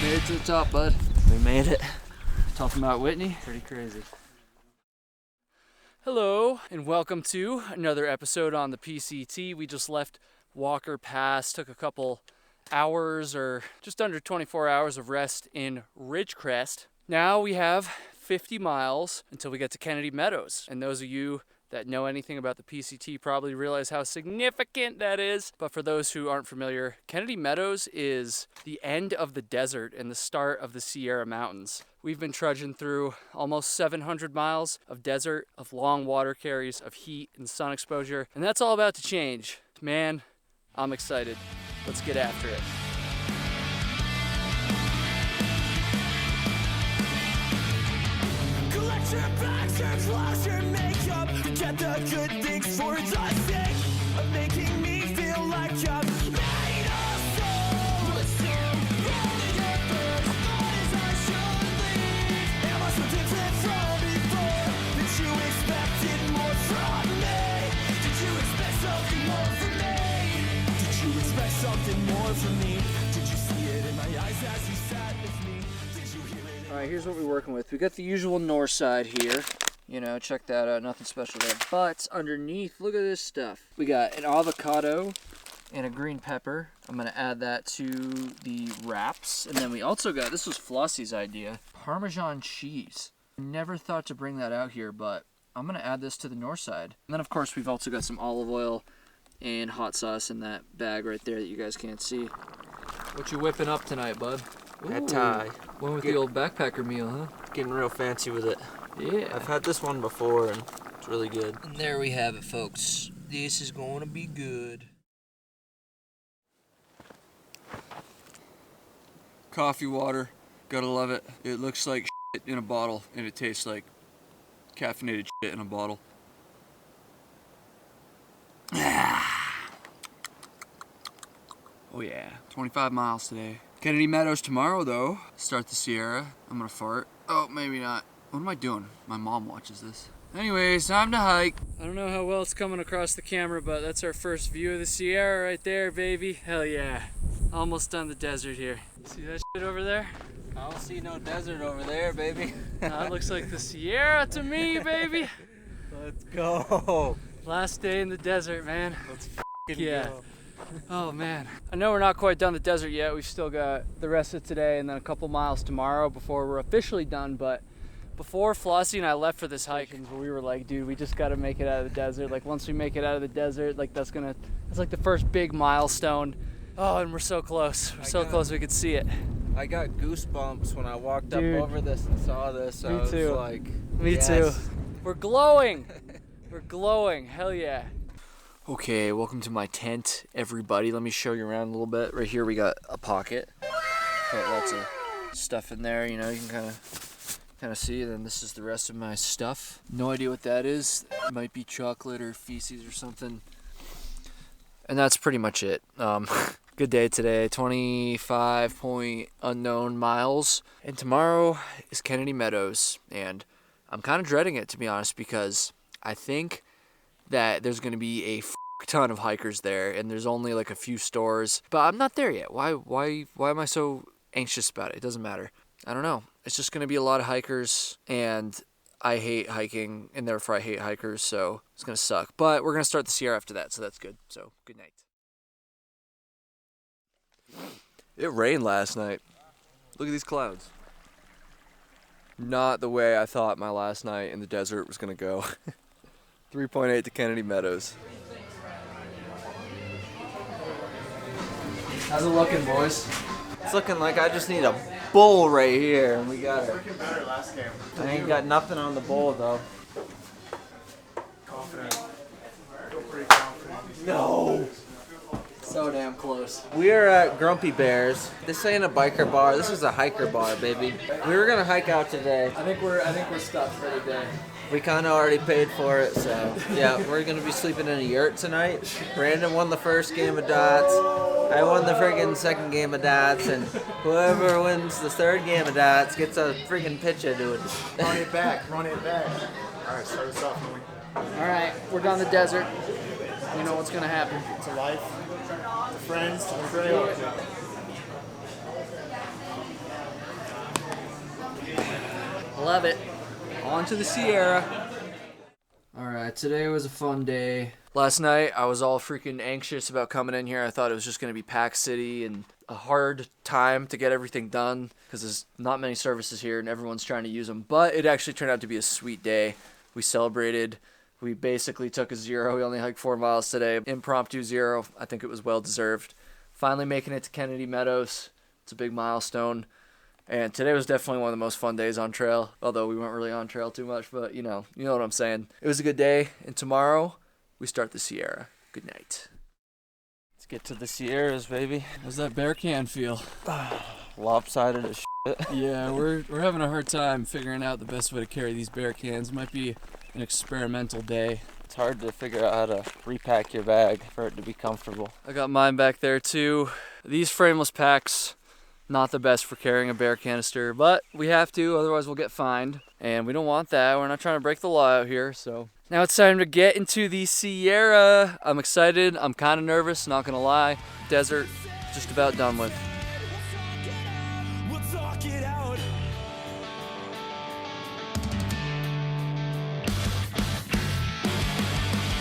Made it to the top, bud. We made it. Talking about Whitney. Pretty crazy. Hello, and welcome to another episode on the PCT. We just left Walker Pass, took a couple hours or just under 24 hours of rest in Crest. Now we have 50 miles until we get to Kennedy Meadows. And those of you that know anything about the PCT probably realize how significant that is. But for those who aren't familiar, Kennedy Meadows is the end of the desert and the start of the Sierra Mountains. We've been trudging through almost 700 miles of desert, of long water carries, of heat and sun exposure, and that's all about to change. Man, I'm excited. Let's get after it. Collect your bags, your clothes, your makeup. Get the good things for the sake of making me feel like I'm made of soul. But still, rolling your birds, not as I should leave. Am I so different from before? Did you expected more from me? Did you expect something more from me? Did you expect something more from me? Did you see it in my eyes as you sat with me? Did you hear it? All right, here's what we're working with. We got the usual north side here. You know, check that out. Nothing special there. But underneath, look at this stuff. We got an avocado and a green pepper. I'm going to add that to the wraps. And then we also got, this was Flossie's idea, Parmesan cheese. Never thought to bring that out here, but I'm going to add this to the north side. And then, of course, we've also got some olive oil and hot sauce in that bag right there that you guys can't see. What you whipping up tonight, bud? That tie. One with the old backpacker meal, huh? Getting real fancy with it. Yeah. I've had this one before and it's really good. And there we have it, folks. This is going to be good. Coffee water. Gotta love it. It looks like shit in a bottle and it tastes like caffeinated shit in a bottle. Oh yeah. 25 miles today. Kennedy Meadows tomorrow though. Start the Sierra. I'm gonna fart. Oh, maybe not. What am I doing? My mom watches this. Anyways, time to hike. I don't know how well it's coming across the camera, but that's our first view of the Sierra right there, baby. Hell yeah. Almost done the desert here. See that shit over there? I don't see no desert over there, baby. That looks like the Sierra to me, baby. Let's go. Last day in the desert, man. Let's f***ing go. Oh man. I know we're not quite done the desert yet. We've still got the rest of today and then a couple miles tomorrow before we're officially done, but before Flossie and I left for this hike, we were like, dude, we just got to make it out of the desert. Like once we make it out of the desert, like that's like the first big milestone. Oh, and we're so close. We're so close we could see it. I got goosebumps when I walked Dude. up over this and saw this. Me too. Like, Me yes. too. We're glowing. We're glowing. Hell yeah. Okay, welcome to my tent, everybody. Let me show you around a little bit. Right here we got a pocket. Got lots of stuff in there, you know, you can kind of see. Then this is the rest of my stuff. No idea what that is. It might be chocolate or feces or something. And that's pretty much it. Good day today. 25 point unknown miles. And tomorrow is Kennedy Meadows. And I'm kind of dreading it, to be honest, because I think that there's going to be a ton of hikers there, and there's only like a few stores. But I'm not there yet. Why am I so anxious about it? It doesn't matter. I don't know. It's just going to be a lot of hikers, and I hate hiking, and therefore I hate hikers, so it's going to suck. But we're going to start the Sierra after that, so that's good. So, good night. It rained last night. Look at these clouds. Not the way I thought my last night in the desert was going to go. 3.8 to Kennedy Meadows. How's it looking, boys? It's looking like I just need a bowl right here, and we got it. Looking better last game. I ain't got nothing on the bowl though. Confident. Feel pretty confident. No. So damn close. We are at Grumpy Bears. This ain't a biker bar. This is a hiker bar, baby. We were gonna hike out today. I think we're stuck for the day. We kind of already paid for it, so yeah, we're gonna be sleeping in a yurt tonight. Brandon won the first game of dots. I won the friggin' second game of dots, and whoever wins the third game of dots gets a friggin' picture, dude. Run it back. Run it back. All right, start us off, Louie. All right, we're down the desert. You know what's gonna happen. To life, to friends, to the trail. love it. On to the Sierra. Alright, today was a fun day. Last night, I was all freaking anxious about coming in here. I thought it was just going to be Pack City and a hard time to get everything done because there's not many services here and everyone's trying to use them. But it actually turned out to be a sweet day. We celebrated. We basically took a zero. We only hiked 4 miles today. Impromptu zero. I think it was well deserved. Finally making it to Kennedy Meadows. It's a big milestone. And today was definitely one of the most fun days on trail. Although we weren't really on trail too much, but you know what I'm saying. It was a good day. And tomorrow, we start the Sierra. Good night. Let's get to the Sierras, baby. How's that bear can feel? Lopsided as shit. Yeah, we're having a hard time figuring out the best way to carry these bear cans. It might be an experimental day. It's hard to figure out how to repack your bag for it to be comfortable. I got mine back there too. These frameless packs, not the best for carrying a bear canister, but we have to, otherwise we'll get fined. And we don't want that. We're not trying to break the law out here, so. Now it's time to get into the Sierra. I'm excited. I'm kind of nervous, not gonna lie. Desert, just about done with. We'll talk it out.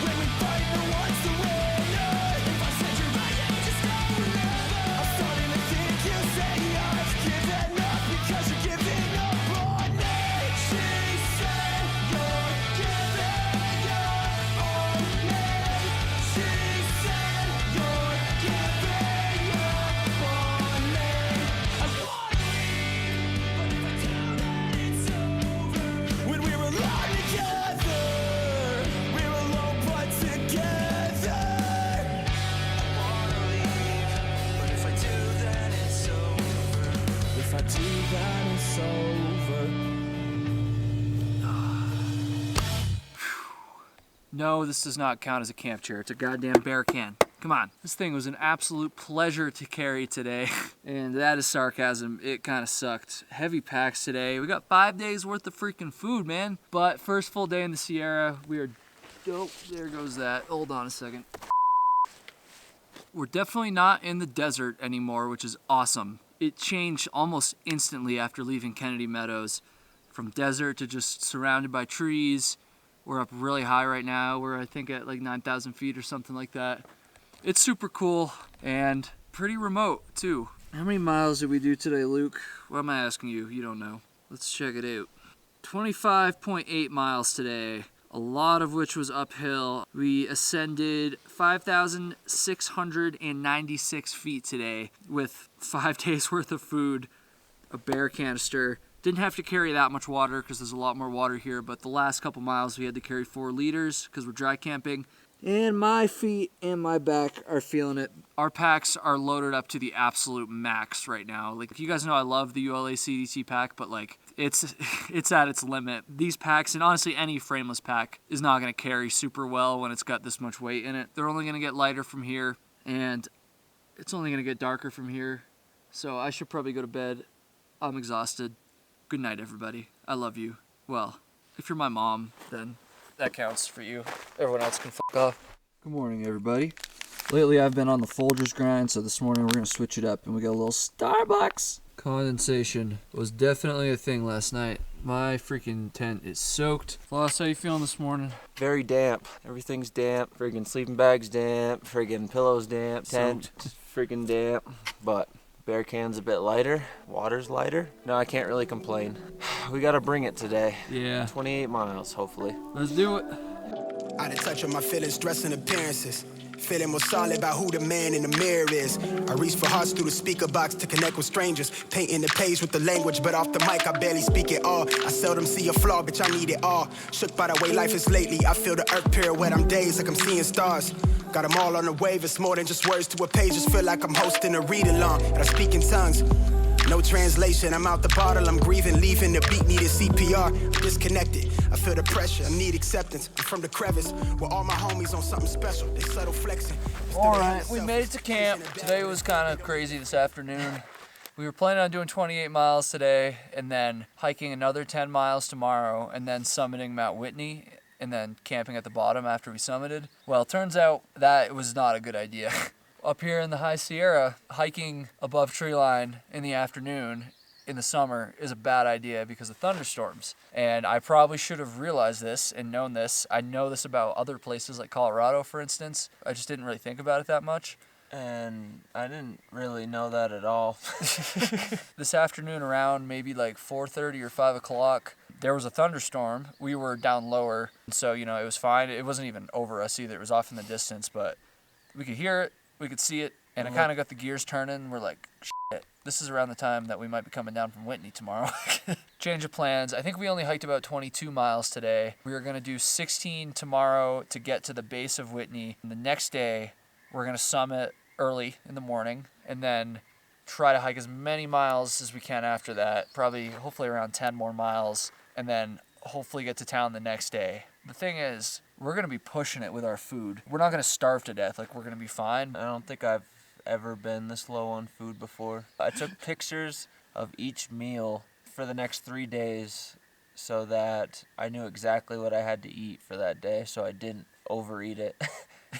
When we fight, no one's the winner. If I said you're right, you just go forever. I'm starting to think you say I've given up because you're giving up on me. She said you're giving up on me. She said you're giving up on me. I wanna leave, but if I do, then it's over. When we're alone together, we're alone but together. I wanna leave, but if I do, then it's over. If I do, then it's over. No, this does not count as a camp chair. It's a goddamn bear can. Come on. This thing was an absolute pleasure to carry today. And that is sarcasm. It kind of sucked. Heavy packs today. We got 5 days worth of freaking food, man. But first full day in the Sierra. We are dope. There goes that. Hold on a second. We're definitely not in the desert anymore, which is awesome. It changed almost instantly after leaving Kennedy Meadows. From desert to just surrounded by trees. We're up really high right now. We're, I think, at like 9,000 feet or something like that. It's super cool and pretty remote, too. How many miles did we do today, Luke? What am I asking you? You don't know. Let's check it out. 25.8 miles today, a lot of which was uphill. We ascended 5,696 feet today with 5 days worth of food, a bear canister. Didn't have to carry that much water because there's a lot more water here, but the last couple miles we had to carry 4 liters because we're dry camping. And my feet and my back are feeling it. Our packs are loaded up to the absolute max right now. Like, you guys know I love the ULA CDT pack, but like it's at its limit. These packs, and honestly any frameless pack, is not going to carry super well when it's got this much weight in it. They're only going to get lighter from here, and it's only going to get darker from here. So I should probably go to bed. I'm exhausted. Good night, everybody. I love you. Well, if you're my mom, then that counts for you. Everyone else can fuck off. Good morning, everybody. Lately, I've been on the Folgers grind, so this morning we're going to switch it up, and we got a little Starbucks. Condensation was definitely a thing last night. My freaking tent is soaked. Floss, how you feeling this morning? Very damp. Everything's damp. Friggin' sleeping bag's damp. Friggin' pillows damp. Tent friggin' damp. But bear can's a bit lighter. Water's lighter. No, I can't really complain. We gotta bring it today. Yeah. 28 miles, hopefully. Let's do it. Out of touch with my feelings, dressing appearances. Feeling more solid about who the man in the mirror is. I reach for hearts through the speaker box to connect with strangers. Painting the page with the language, but off the mic I barely speak it all. I seldom see a flaw, bitch, I need it all. Shook by the way life is lately. I feel the earth pirouette, I'm dazed like I'm seeing stars. Got them all on the wave, it's more than just words to a page. Just feel like I'm hosting a read-along, and I speak in tongues. No translation, I'm out the bottle, I'm grieving, leaving the beat needed CPR. I'm disconnected, I feel the pressure, I need acceptance. I'm from the crevice, where all my homies on something special, they subtle flexing. Alright, we made it to camp. Today was kind of crazy this afternoon. We were planning on doing 28 miles today, and then hiking another 10 miles tomorrow, and then summiting Mount Whitney, and then camping at the bottom after we summited. Well, it turns out that was not a good idea. Up here in the High Sierra, hiking above tree line in the afternoon in the summer is a bad idea because of thunderstorms. And I probably should have realized this and known this. I know this about other places like Colorado, for instance. I just didn't really think about it that much. And I didn't really know that at all. This afternoon around maybe like 4:30 or 5 o'clock, there was a thunderstorm. We were down lower, so, you know, it was fine. It wasn't even over us either. It was off in the distance, but we could hear it, we could see it, and it kind of got the gears turning. We're like, shit, this is around the time that we might be coming down from Whitney tomorrow. Change of plans. I think we only hiked about 22 miles today. We are going to do 16 tomorrow to get to the base of Whitney. And the next day, we're going to summit early in the morning and then try to hike as many miles as we can after that. Probably, hopefully around 10 more miles, and then hopefully get to town the next day. The thing is, we're going to be pushing it with our food. We're not going to starve to death. Like, we're going to be fine. I don't think I've ever been this low on food before. I took pictures of each meal for the next 3 days so that I knew exactly what I had to eat for that day so I didn't overeat it.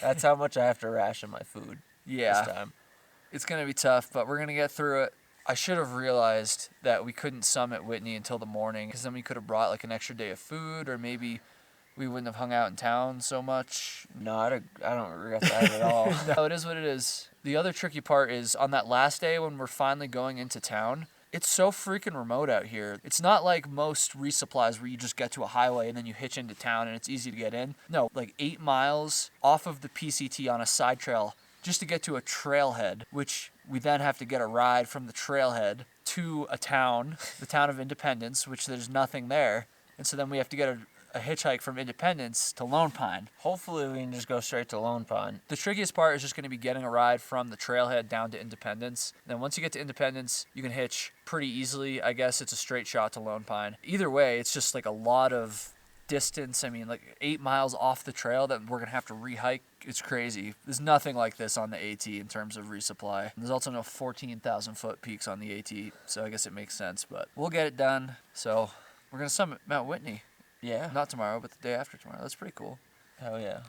That's how much I have to ration my food this time. It's going to be tough, but we're going to get through it. I should have realized that we couldn't summit Whitney until the morning, because then we could have brought like an extra day of food, or maybe we wouldn't have hung out in town so much. No, I don't regret that at all. No, it is what it is. The other tricky part is on that last day when we're finally going into town, it's so freaking remote out here. It's not like most resupplies where you just get to a highway and then you hitch into town and it's easy to get in. No, like 8 miles off of the PCT on a side trail just to get to a trailhead, which we then have to get a ride from the trailhead to a town, the town of Independence, which there's nothing there. And so then we have to get a hitchhike from Independence to Lone Pine. Hopefully we can just go straight to Lone Pine. The trickiest part is just going to be getting a ride from the trailhead down to Independence. Then once you get to Independence, you can hitch pretty easily. I guess it's a straight shot to Lone Pine. Either way, it's just like a lot of distance. I mean, like 8 miles off the trail that we're going to have to re-hike. It's crazy. There's nothing like this on the AT in terms of resupply. There's also no 14,000 foot peaks on the AT, so I guess it makes sense, but we'll get it done. So we're going to summit Mount Whitney. Yeah. Not tomorrow, but the day after tomorrow. That's pretty cool. Hell yeah.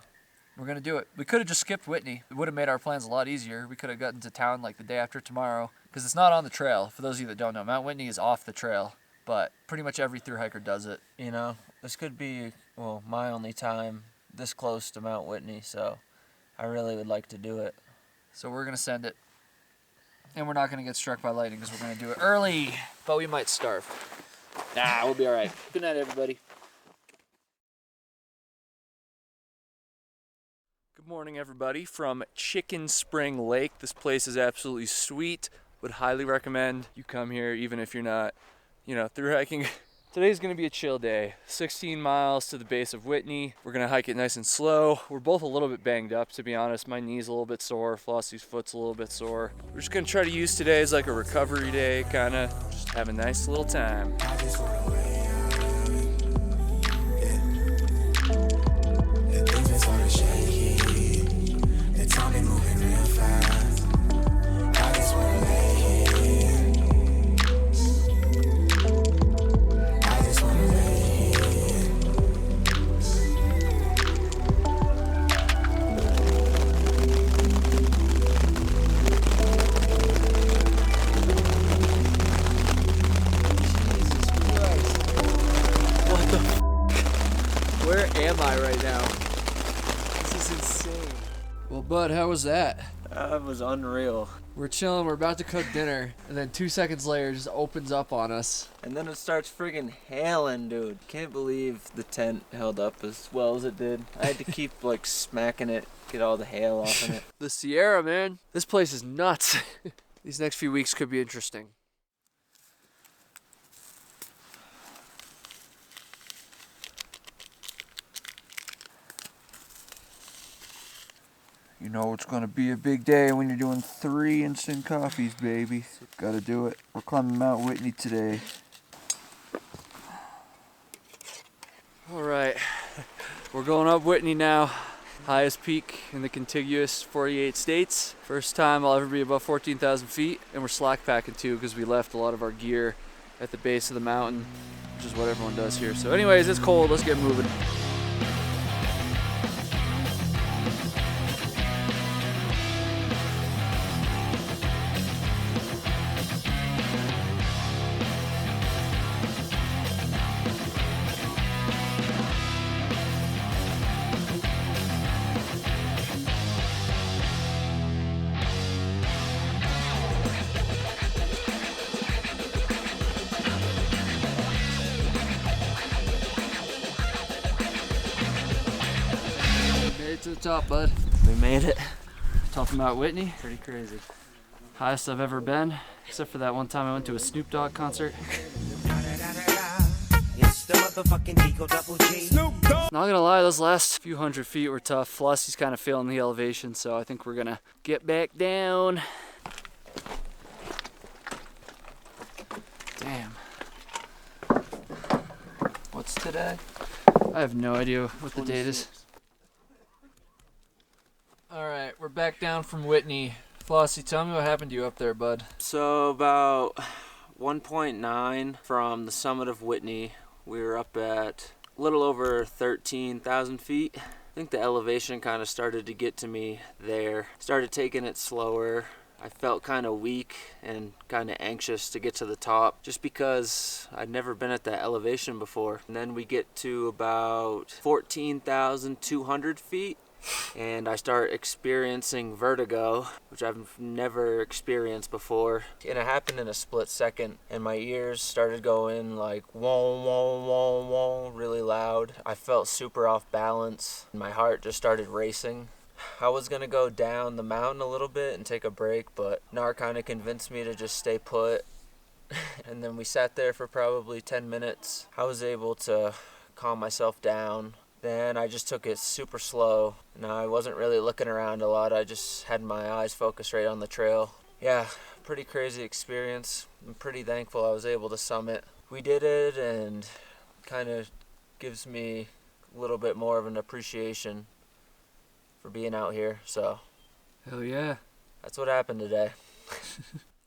We're going to do it. We could have just skipped Whitney. It would have made our plans a lot easier. We could have gotten to town like the day after tomorrow, because it's not on the trail. For those of you that don't know, Mount Whitney is off the trail, but pretty much every thru hiker does it. You know, this could be, well, my only time this close to Mount Whitney, so I really would like to do it. So we're going to send it. And we're not going to get struck by lightning because we're going to do it early, but we might starve. Nah, we'll be all right. Good night, everybody. Good morning, everybody, from Chicken Spring Lake. This place is absolutely sweet. Would highly recommend you come here, even if you're not, thru hiking. Today's gonna be a chill day. 16 miles to the base of Whitney. We're gonna hike it nice and slow. We're both a little bit banged up, to be honest. My knee's a little bit sore. Flossie's foot's a little bit sore. We're just gonna try to use today as like a recovery day, kinda. Just have a nice little time. Where am I right now? This is insane. Well, bud, how was that? That was unreal. We're chilling, we're about to cook dinner, and then 2 seconds later it just opens up on us. And then it starts friggin' hailing, dude. Can't believe the tent held up as well as it did. I had to keep, smacking it, get all the hail off of it. The Sierra, man. This place is nuts. These next few weeks could be interesting. You know it's gonna be a big day when you're doing 3 instant coffees, baby. Gotta do it. We're climbing Mount Whitney today. Alright, we're going up Whitney now. Highest peak in the contiguous 48 states. First time I'll ever be above 14,000 feet. And we're slack packing too, because we left a lot of our gear at the base of the mountain, which is what everyone does here. So anyways, it's cold, let's get moving. it to the top, bud. We made it. Top of Mount Whitney. Pretty crazy. Highest I've ever been, except for that one time I went to a Snoop Dogg concert. It's the motherfucking Eagle Double G. Snoop Dogg. Not gonna lie, those last few hundred feet were tough. Flossie's kind of feeling the elevation, so I think we're gonna get back down. Damn. What's today? I have no idea what the date is. Alright, we're back down from Whitney. Flossie, tell me what happened to you up there, bud. So about 1.9 from the summit of Whitney. We were up at a little over 13,000 feet. I think the elevation kind of started to get to me there. Started taking it slower. I felt kind of weak and kind of anxious to get to the top just because I'd never been at that elevation before. And then we get to about 14,200 feet and I start experiencing vertigo, which I've never experienced before. And it happened in a split second and my ears started going like whoa, whoa, whoa, whoa, really loud. I felt super off balance. My heart just started racing. I was gonna go down the mountain a little bit and take a break, but Nar kind of convinced me to just stay put. And then we sat there for probably 10 minutes. I was able to calm myself down. Then I just took it super slow. And I wasn't really looking around a lot. I just had my eyes focused right on the trail. Yeah, pretty crazy experience. I'm pretty thankful I was able to summit. We did it and kind of gives me a little bit more of an appreciation for being out here, so Hell yeah. that's what happened today.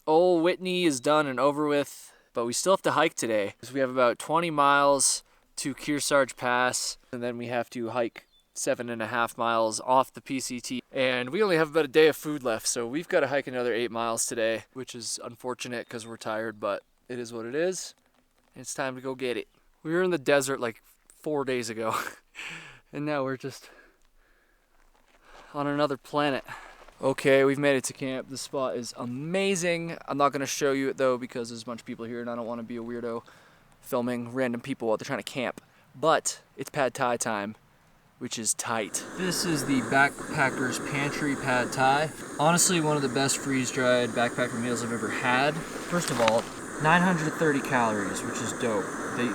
Old Whitney is done and over with, but we still have to hike today. We have about 20 miles to Kearsarge Pass, and then we have to hike 7.5 miles off the PCT. And we only have about a day of food left, so we've got to hike another 8 miles today, which is unfortunate because we're tired, but it is what it is. It's time to go get it. We were in the desert like 4 days ago, and now we're just on another planet. Okay, we've made it to camp. The spot is amazing. I'm not gonna show you it though because there's a bunch of people here and I don't wanna be a weirdo filming random people while they're trying to camp. But it's pad thai time, which is tight. This is the Backpacker's Pantry Pad Thai. Honestly, one of the best freeze-dried backpacker meals I've ever had. First of all, 930 calories, which is dope.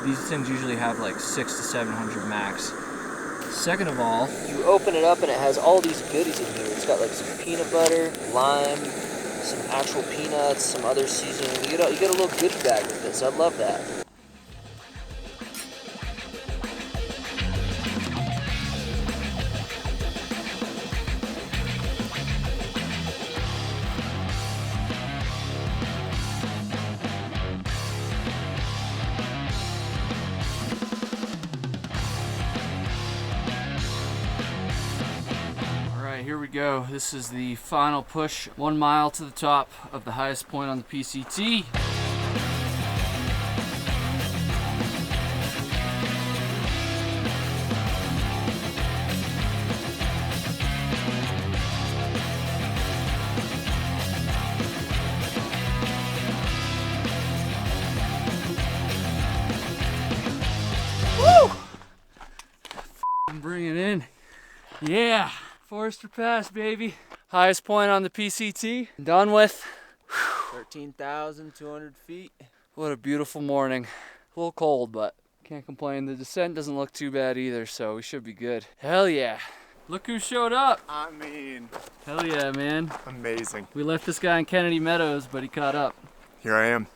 These things usually have like 600 to 700 max. Second of all, you open it up and it has all these goodies in here. It's got like some peanut butter, lime, some actual peanuts, some other seasoning. You get a little goodie bag with this. I love that. Here we go. This is the final push. 1 mile to the top of the highest point on the PCT. Woo! Bring it in. Yeah. Forester Pass, baby. Highest point on the PCT. Done with. 13,200 feet. What a beautiful morning. A little cold, but can't complain. The descent doesn't look too bad either, so we should be good. Hell yeah. Look who showed up. I mean, Hell yeah, man. amazing. We left this guy in Kennedy Meadows, but he caught up. Here I am.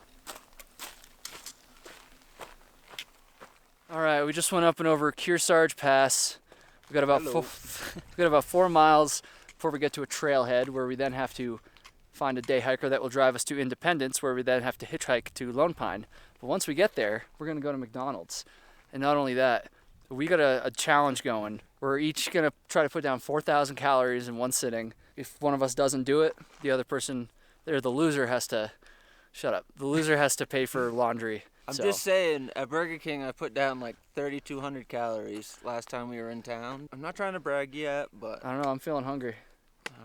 All right, we just went up and over Kearsarge Pass. We got about 4 miles before we get to a trailhead where we then have to find a day hiker that will drive us to Independence, where we then have to hitchhike to Lone Pine. But once we get there, we're gonna go to McDonald's. And not only that, we got a challenge going. We're each gonna try to put down 4,000 calories in one sitting. If one of us doesn't do it, the other person, the loser has to, shut up. The loser has to pay for laundry. I'm just saying, at Burger King, I put down like 3,200 calories last time we were in town. I'm not trying to brag yet, but I don't know, I'm feeling hungry.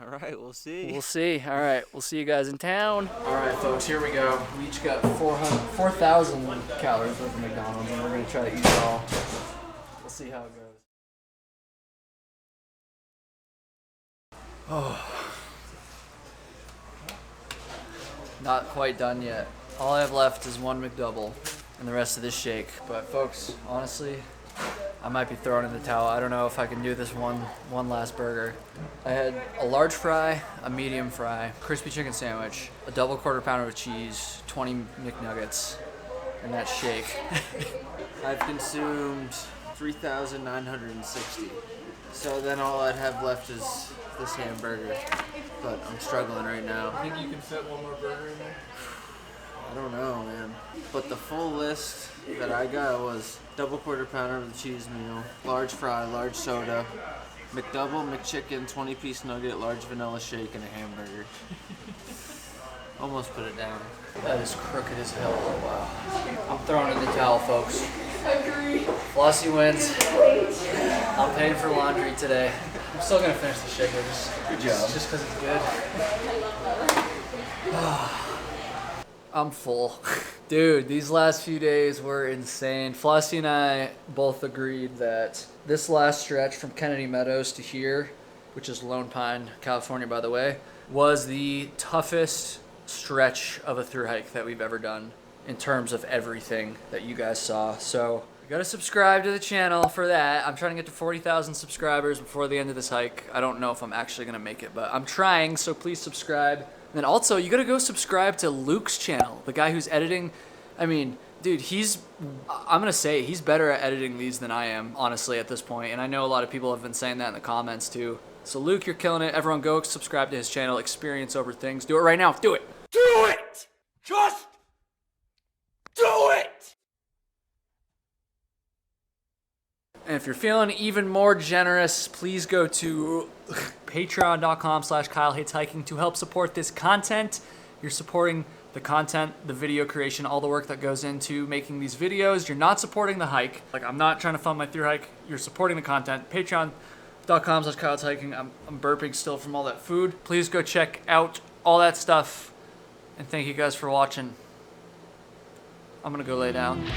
all right, we'll see. We'll see. All right, we'll see you guys in town. All right, folks, here we go. We each got 4,000 calories worth of McDonald's, and we're gonna try to eat it all. We'll see how it goes. Not quite done yet. All I have left is one McDouble and the rest of this shake. But folks, honestly, I might be throwing in the towel. I don't know if I can do this one last burger. I had a large fry, a medium fry, crispy chicken sandwich, a double quarter pounder with cheese, 20 McNuggets, and that shake. I've consumed 3,960. So then all I'd have left is this hamburger. But I'm struggling right now. I think you can fit one more burger in there. I don't know, man. But the full list that I got was double quarter pounder with a cheese meal, large fry, large soda, McDouble, McChicken, 20-piece nugget, large vanilla shake, and a hamburger. Almost put it down. That is crooked as hell. Wow. I'm throwing in the towel, folks. Flossie wins. I'm paying for laundry today. I'm still gonna finish the shaker. Good job. Just because it's good. I'm full. Dude, these last few days were insane. Flossie and I both agreed that this last stretch from Kennedy Meadows to here, which is Lone Pine, California, by the way, was the toughest stretch of a thru hike that we've ever done in terms of everything that you guys saw. So you gotta subscribe to the channel for that. I'm trying to get to 40,000 subscribers before the end of this hike. I don't know if I'm actually gonna make it, but I'm trying, so please subscribe. And then also, you gotta go subscribe to Luke's channel, the guy who's editing. I mean, dude, I'm gonna say he's better at editing these than I am, honestly, at this point. And I know a lot of people have been saying that in the comments too. So Luke, you're killing it. Everyone go subscribe to his channel, Experience Over Things. Do it right now, do it. Do it! Just do it! And if you're feeling even more generous, please go to patreon.com/KyleHatesHiking to help support this content. You're supporting the content, the video creation, all the work that goes into making these videos. You're not supporting the hike. Like, I'm not trying to fund my thru hike. You're supporting the content. Patreon.com/KyleHatesHiking. I'm burping still from all that food. Please go check out all that stuff. And thank you guys for watching. I'm gonna go lay down.